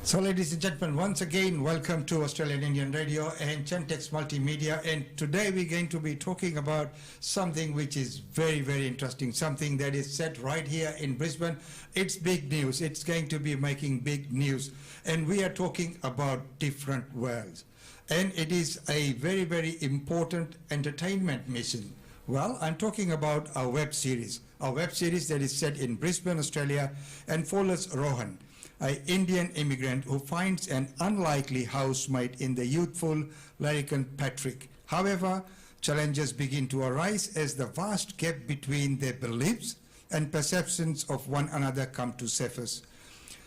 So, ladies and gentlemen, once again, welcome to Australian Indian Radio and Gentex Multimedia. And today we're going to be talking about something which is very, very interesting, something that is set right here in Brisbane. It's big news. It's going to be making big news. And we are talking about different worlds. And it is a very, very important entertainment mission. Well, I'm talking about our web series that is set in Brisbane, Australia, and follows Rohan, an Indian immigrant who finds an unlikely housemate in the youthful Larrikin Patrick. However, challenges begin to arise as the vast gap between their beliefs and perceptions of one another come to surface,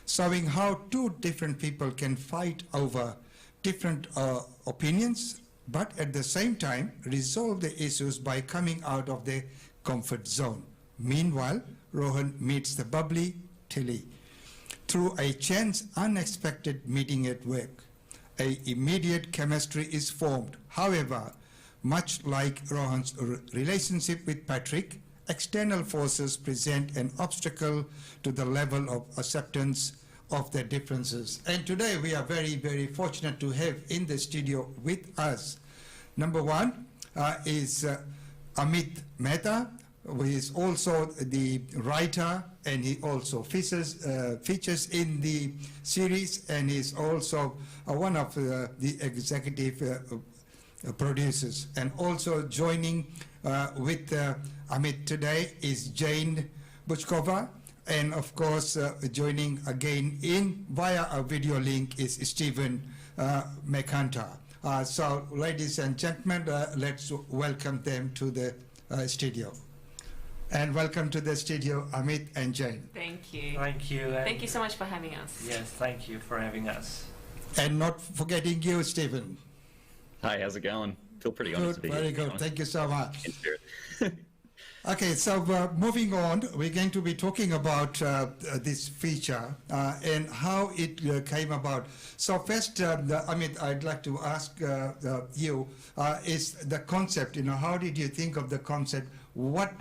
showing how two different people can fight over different opinions, but at the same time resolve the issues by coming out of their comfort zone. Meanwhile, Rohan meets the bubbly Tilly through a chance, unexpected meeting at work. An immediate chemistry is formed. However, much like Rohan's relationship with Patrick, external forces present an obstacle to the level of acceptance of their differences. And today we are very, very fortunate to have in the studio with us. Number one is Amit Mehta, who is also the writer, and he also features in the series, and is also one of the executive producers. And also joining with Amit today is Jane Buchkova, and of course joining again in via a video link is Stephen McHunter. So ladies and gentlemen, let's welcome them to the studio. And welcome to the studio, Amit and Jane. Thank you. Thank you. Thank you so much for having us. Yes, thank you for having us. And not forgetting you, Stephen. Hi, how's it going? Feel pretty honored to be here. Very good. Thank you so much. In spirit. Okay, so moving on, we're going to be talking about this feature and how it came about. So first, Amit, I'd like to ask you, is the concept, how did you think of the concept? What,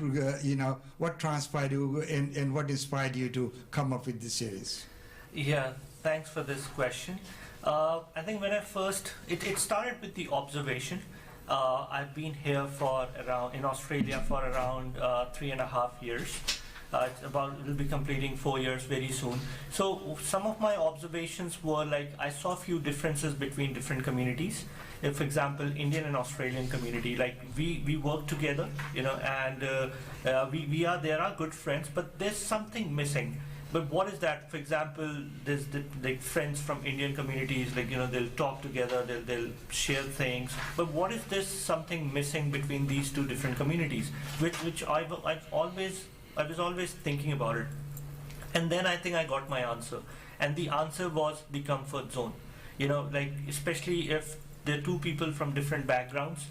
what transpired you and what inspired you to come up with this series? Yeah, thanks for this question. I think when I first, it started with the observation. I've been here in Australia for around 3.5 years. It'll be completing 4 years very soon. So some of my observations were like, I saw a few differences between different communities. For example, Indian and Australian community, like we work together, and there are good friends, but there's something missing. But what is that? For example, there's the friends from Indian communities, they'll talk together, they'll share things. But what is this something missing between these two different communities? Which I was always thinking about it. And then I think I got my answer. And the answer was the comfort zone. Especially if there are two people from different backgrounds,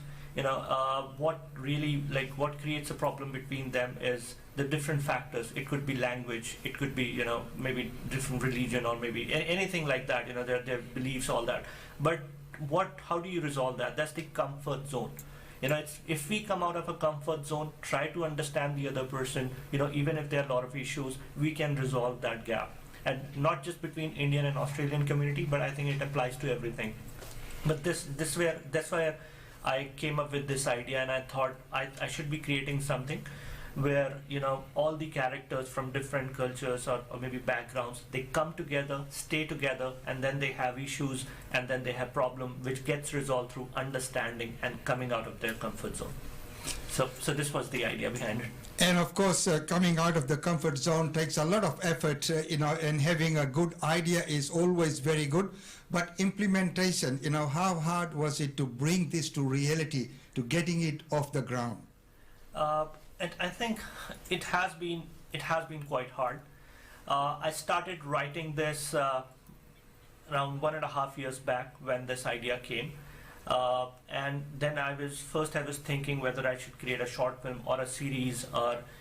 what creates a problem between them is the different factors. It could be language, it could be, maybe different religion, or maybe anything like that, their beliefs, all that. But how do you resolve that? That's the comfort zone. If we come out of a comfort zone, try to understand the other person, even if there are a lot of issues, we can resolve that gap. And not just between Indian and Australian community, but I think it applies to everything. But that's why I came up with this idea, and I thought I should be creating something where all the characters from different cultures or maybe backgrounds, they come together, stay together, and then they have issues, and then they have problem which gets resolved through understanding and coming out of their comfort zone. So this was the idea behind it. And of course, coming out of the comfort zone takes a lot of effort, and having a good idea is always very good. But implementation, how hard was it to bring this to reality, to getting it off the ground? And I think it has been quite hard. I started writing this around 1.5 years back when this idea came. And then I was thinking whether I should create a short film or a series,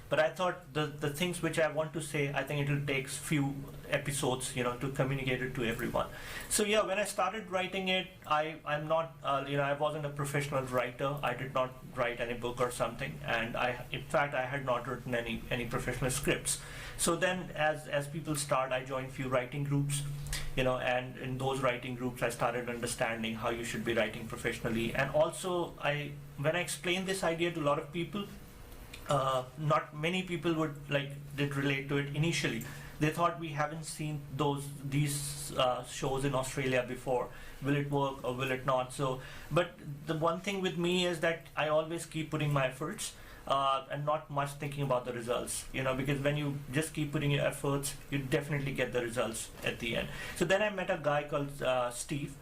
but I thought the things which I want to say, I think it will take few episodes, to communicate it to everyone. So yeah, when I started writing it, I'm not, I wasn't a professional writer. I did not write any book or something, and in fact, I had not written any professional scripts. So then, as people start, I joined few writing groups. and in those writing groups I started understanding how you should be writing professionally. And also when I explained this idea to a lot of people, not many people did relate to it initially. They thought, we haven't seen these shows in Australia before. Will it work or will it not? So, but the one thing with me is that I always keep putting my efforts and not much thinking about the results. Because when you just keep putting your efforts, you definitely get the results at the end. So then I met a guy called Steve.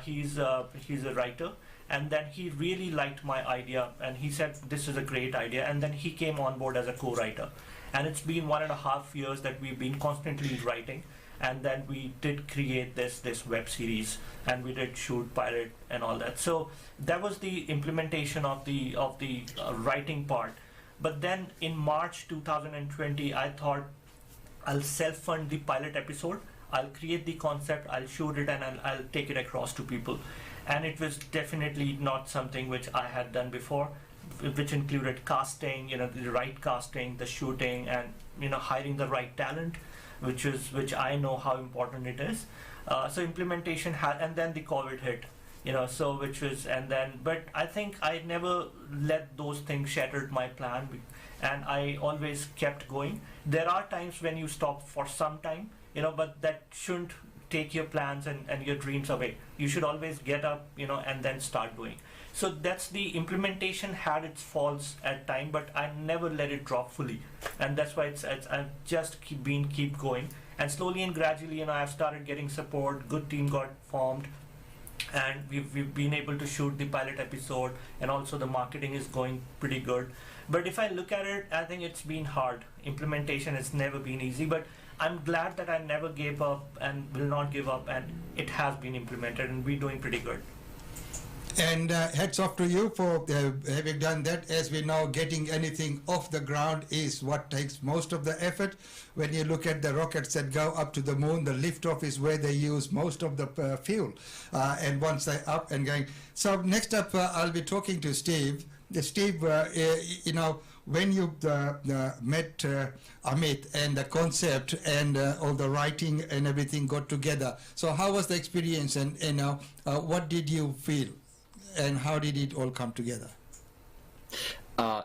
He's a writer. And then he really liked my idea, and he said, this is a great idea. And then he came on board as a co-writer. And it's been 1.5 years that we've been constantly writing. And then we did create this web series, and we did shoot pilot and all that. So that was the implementation of the writing part. But then in March 2020, I thought, I'll self-fund the pilot episode. I'll create the concept, I'll shoot it, and I'll take it across to people. And it was definitely not something which I had done before, which included casting, the right casting, the shooting, and hiring the right talent, which I know how important it is. So implementation and then the COVID hit, but I think I never let those things shatter my plan, and I always kept going. There are times when you stop for some time, but that shouldn't take your plans and your dreams away. You should always get up, and then start doing. So that's the implementation had its faults at time, but I never let it drop fully. And that's why I've just keep going. And slowly and gradually, I've started getting support, good team got formed, and we've been able to shoot the pilot episode, and also the marketing is going pretty good. But if I look at it, I think it's been hard. Implementation has never been easy, but I'm glad that I never gave up and will not give up, and it has been implemented, and we're doing pretty good. And hats off to you for having done that. As we know, getting anything off the ground is what takes most of the effort. When you look at the rockets that go up to the moon, the liftoff is where they use most of the fuel. And once they're up and going. So next up, I'll be talking to Steve. Steve, when you met Amit and the concept and all the writing and everything got together, so how was the experience, and what did you feel, and how did it all come together?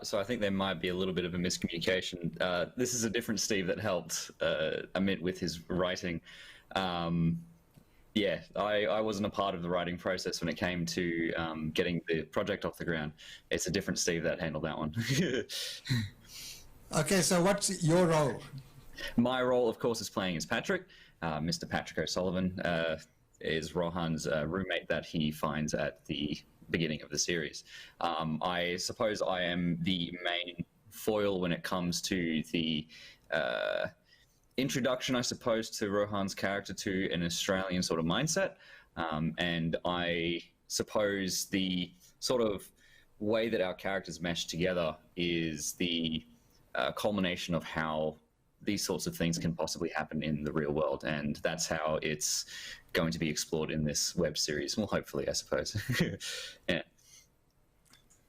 So I think there might be a little bit of a miscommunication. This is a different Steve that helped Amit with his writing. Yeah, I wasn't a part of the writing process when it came to getting the project off the ground. It's a different Steve that handled that one. Okay, so what's your role? My role, of course, is playing as Patrick. Mr. Patrick O'Sullivan is Rohan's roommate that he finds at the beginning of the series. I suppose I am the main foil when it comes to the introduction, I suppose, to Rohan's character to an Australian sort of mindset. And I suppose the sort of way that our characters mesh together is the culmination of how these sorts of things can possibly happen in the real world. And that's how it's going to be explored in this web series. Well, hopefully, I suppose. Yeah.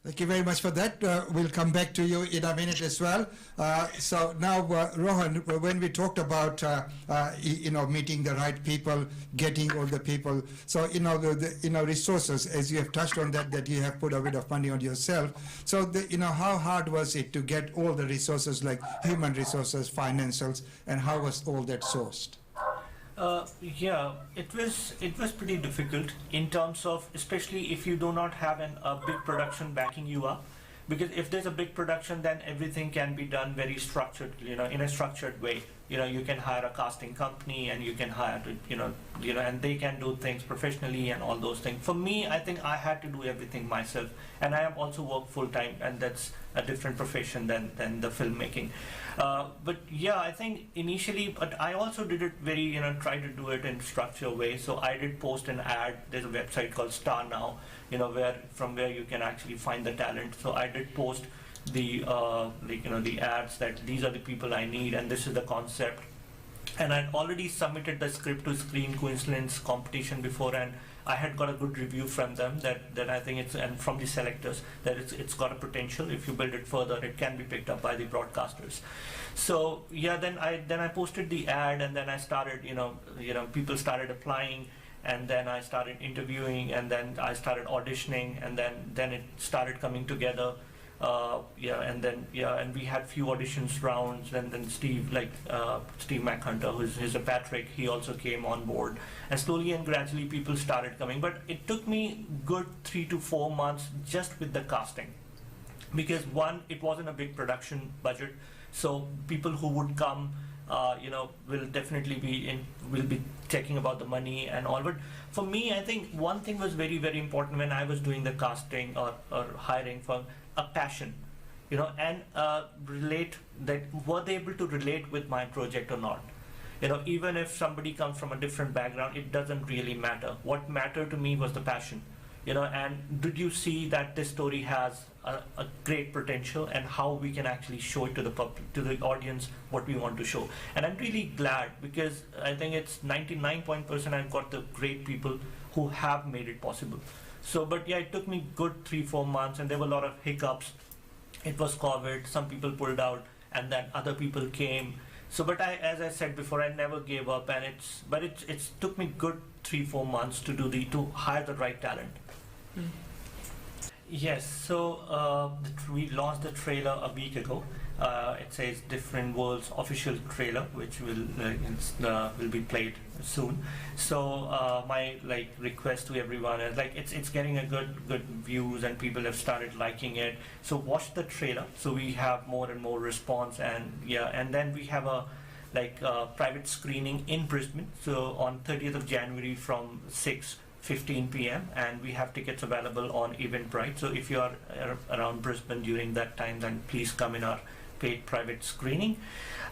Thank you very much for that. We'll come back to you in a minute as well. So now, Rohan, when we talked about, meeting the right people, getting all the people, so, the resources, as you have touched on that you have put a bit of money on yourself. So, how hard was it to get all the resources, like human resources, financials, and how was all that sourced? Yeah, it was pretty difficult in terms of, especially if you do not have a big production backing you up, because if there's a big production, then everything can be done very structured, in a structured way. You can hire a casting company, and you can hire, and they can do things professionally and all those things. For me, I think I had to do everything myself, and I have also worked full time, and that's a different profession than the filmmaking. But yeah, I think initially, but I also did it very, try to do it in structured way. So I did post an ad. There's a website called Star Now, where you can actually find the talent. So I did post the the ads that these are the people I need, and this is the concept. and I'd already submitted the script to Screen Queensland's competition before, and I had got a good review from them that I think and from the selectors, that it's got a potential. If you build it further, it can be picked up by the broadcasters. So yeah, then I posted the ad, and then I started, people started applying, and then I started interviewing, and then I started auditioning, and then it started coming together. And we had few auditions rounds, and then Steve McHunter, who's a Patrick, he also came on board, and slowly and gradually people started coming. But it took me good 3 to 4 months just with the casting, because one, it wasn't a big production budget, so people who would come, will definitely will be checking about the money and all. But for me, I think one thing was very, very important when I was doing the casting or hiring for a passion, and relate, that were they able to relate with my project or not. Even if somebody comes from a different background, it doesn't really matter. What mattered to me was the passion, and did you see that this story has a great potential, and how we can actually show it to the public, to the audience, what we want to show. And I'm really glad, because I think it's 99% I've got the great people who have made it possible. So, but yeah, it took me good 3-4 months, and there were a lot of hiccups. It was COVID, some people pulled out, and then other people came. So, but as I said before, I never gave up, and it took me good 3-4 months to hire the right talent. Yes, so we launched the trailer a week ago. It says Different Worlds official trailer, which will be played soon. So my request to everyone is it's getting a good views, and people have started liking it. So watch the trailer. So we have more and more response, and then we have a private screening in Brisbane. So on 30th of January from 6:15 p.m. and we have tickets available on Eventbrite. So if you are around Brisbane during that time, then please come in our paid private screening,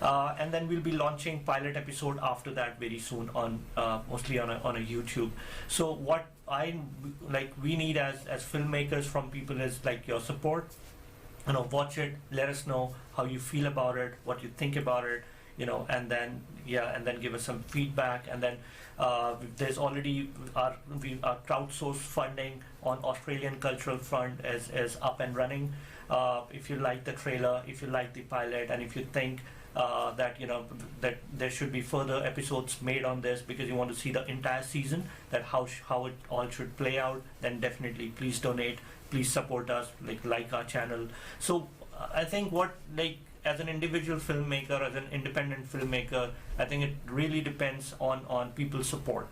and then we'll be launching pilot episode after that very soon on mostly on a YouTube. So what we need as filmmakers from people is your support. Watch it, let us know how you feel about it, what you think about it, and then give us some feedback. And then there's already our crowdsourced funding on Australian Cultural Fund is up and running. If you like the trailer, if you like the pilot, and if you think that there should be further episodes made on this, because you want to see the entire season, that how it all should play out, then definitely please donate, please support us, like our channel. So I think as an individual filmmaker, as an independent filmmaker, I think it really depends on people's support.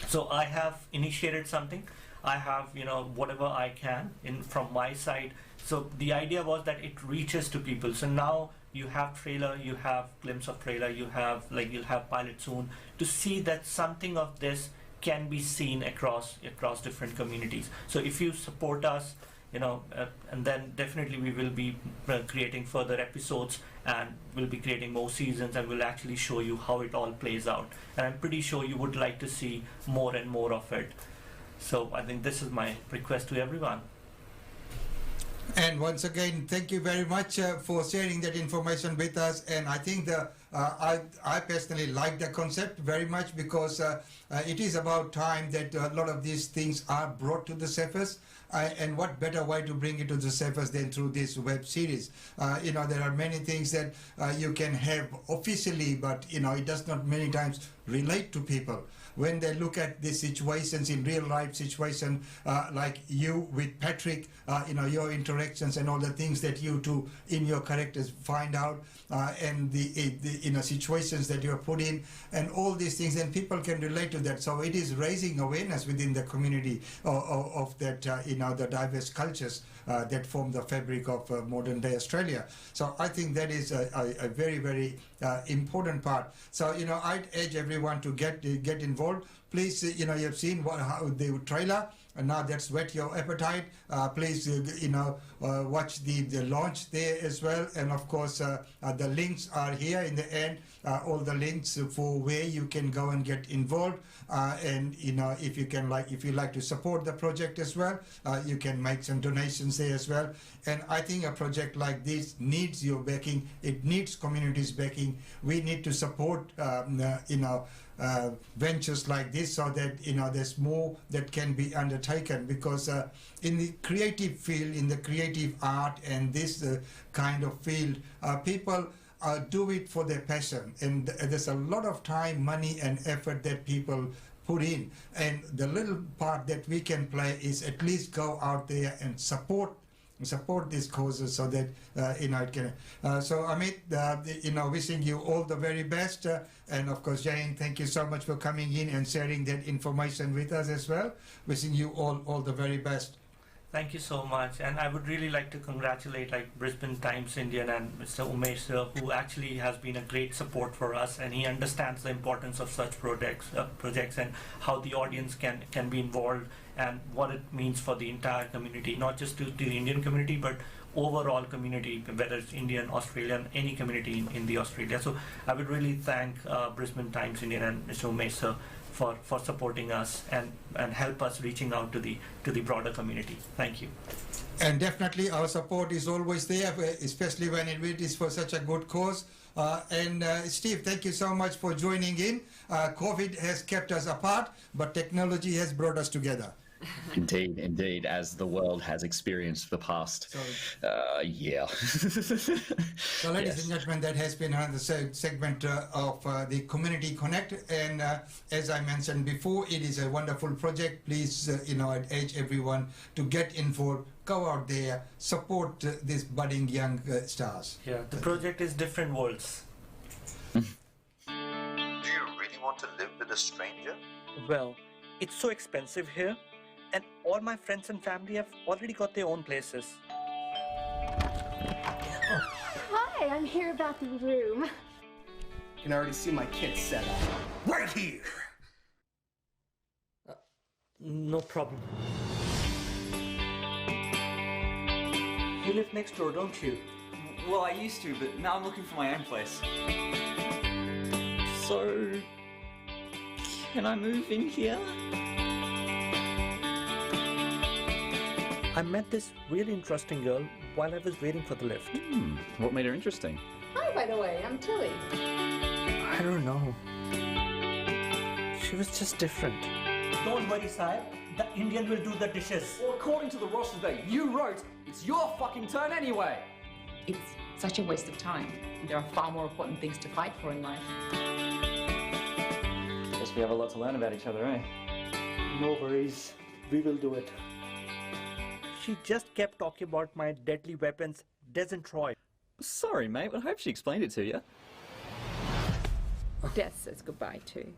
So I have initiated something. I have whatever I can from my side. So the idea was that it reaches to people. So now you have trailer, you have glimpse of trailer, you'll have pilot soon, to see that something of this can be seen across different communities. So if you support us, and then definitely we will be creating further episodes, and we'll be creating more seasons, and we'll actually show you how it all plays out. And I'm pretty sure you would like to see more and more of it. So I think this is my request to everyone. And once again, thank you very much for sharing that information with us. And I think I personally like the concept very much, because it is about time that a lot of these things are brought to the surface. And what better way to bring it to the surface than through this web series? There are many things that you can have officially, but it does not many times relate to people. When they look at the situations in real life situation, like you with Patrick, your interactions and all the things that you two in your characters find out, and the situations that you are put in, and all these things, and people can relate to that. So it is raising awareness within the community of that, the diverse cultures that form the fabric of modern day Australia. So I think that is a very, very important part. So I'd urge everyone to get involved. please, you've seen how the trailer, and now that's whet your appetite. Please, watch the launch there as well. And of course, the links are here in the end, all the links for where you can go and get involved. And, if you like to support the project as well, you can make some donations there as well. And I think a project like this needs your backing. It needs communities backing. We need to support, ventures like this, so that there's more that can be undertaken, because in the creative field, in the creative art and this kind of field, people do it for their passion, and there's a lot of time, money and effort that people put in, and the little part that we can play is at least go out there and support these causes, so that it can. So Amit, wishing you all the very best, and of course Jane, thank you so much for coming in and sharing that information with us as well. Wishing you all the very best. Thank you so much, and I would really like to congratulate Brisbane Times Indian and Mr. Umesh sir, who actually has been a great support for us, and he understands the importance of such projects and how the audience can be involved and what it means for the entire community, not just to the Indian community, but overall community, whether it's Indian, Australian, any community in the Australia. So I would really thank Brisbane Times Indian and Mr. Umesh sir for supporting us and help us reaching out to the broader community. Thank you. And definitely our support is always there, especially when it is for such a good cause. And Steve, thank you so much for joining in. COVID has kept us apart, but technology has brought us together. Indeed, as the world has experienced for the past year. So, ladies and gentlemen, that has been another segment of the Community Connect. And as I mentioned before, it is a wonderful project. Please, I'd urge everyone to get involved, go out there, support these budding young stars. Yeah, the project is Different Worlds. Do you really want to live with a stranger? Well, it's so expensive here, and all my friends and family have already got their own places. Hi, I'm here about the room. You can already see my kit set up. Right here! No problem. You live next door, don't you? Well, I used to, but now I'm looking for my own place. So, can I move in here? I met this really interesting girl while I was waiting for the lift. What made her interesting? Hi, by the way, I'm Tilly. I don't know. She was just different. Don't worry, Sahib. The Indian will do the dishes. Well, according to the roster that you wrote, it's your fucking turn anyway. It's such a waste of time. There are far more important things to fight for in life. Guess we have a lot to learn about each other, eh? No worries. We will do it. She just kept talking about my deadly weapons, Des Troy. Sorry, mate, but I hope she explained it to you. Des says goodbye too.